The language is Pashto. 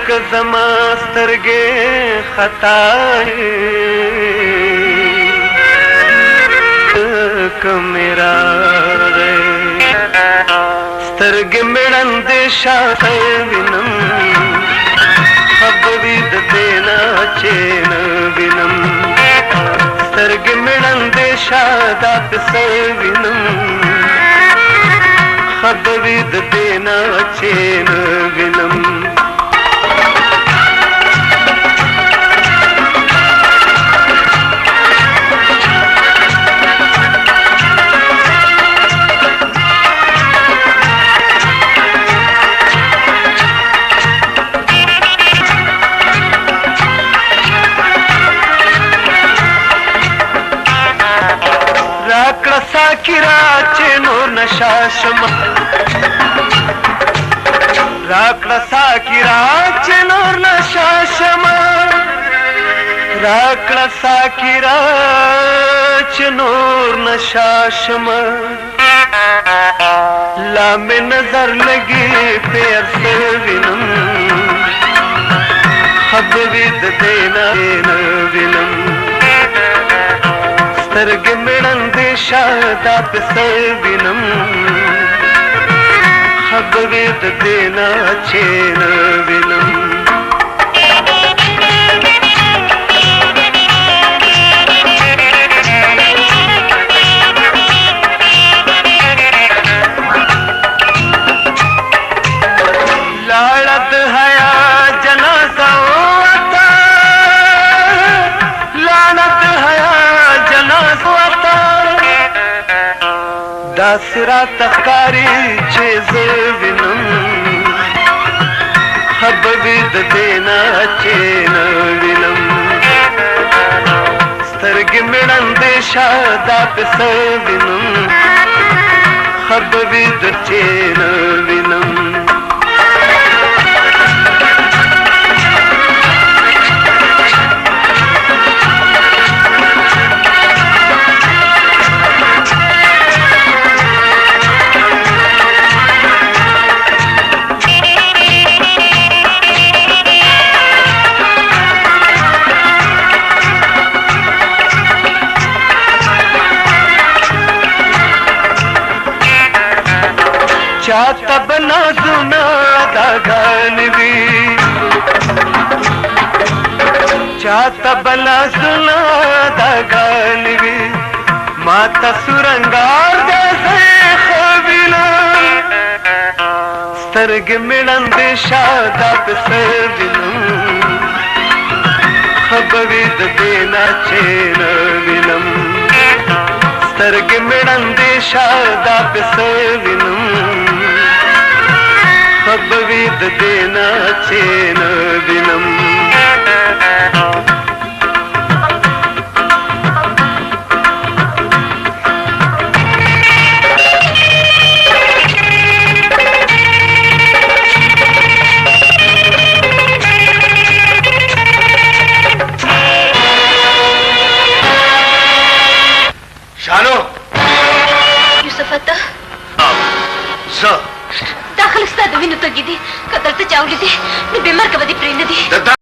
زما سترګې خطا میرا سترګې مړندې شاته وینم خبرې د دې نه چې نه وینم سترګې مړندې شاته پسې وینم خبرې د دې نه چې نه وینم راکړه ساکرا چې نور نشا شمه راکړه ساکرا چې نور نشا شمه راکړه ساکرا چې نور نشا شمه لا مې نظر لګي پیر سے وینم خبرې د دې نه وینم سترګې مړندې شاته پسې وینم خبرې د دې نه چې نه وینم لاړه د حیا جنازه وته لاړه د حیا داسې راته ښکاري چې زه وینم خبرې د دې نه چې نه وینم سترګې مې ړندې شاته پسې وینم خبرې د چې نه وینم چاته بنازونه اداګانې وي چاته بنازونه اداګانې وي ماته سرنګار داسې ښه وینم سترګې مې ړندې شاته پسې وینم خبرې د دې نه چې نه وینم سترګې مې ړندې شاته پسې وینم خبرې د دې نه چې نه وینم شانو یوسف ته زه دا خلک ستا د وینو تږي دي که دلته چا ولیدې نو بېمرګه به دې پرېنږدي د دا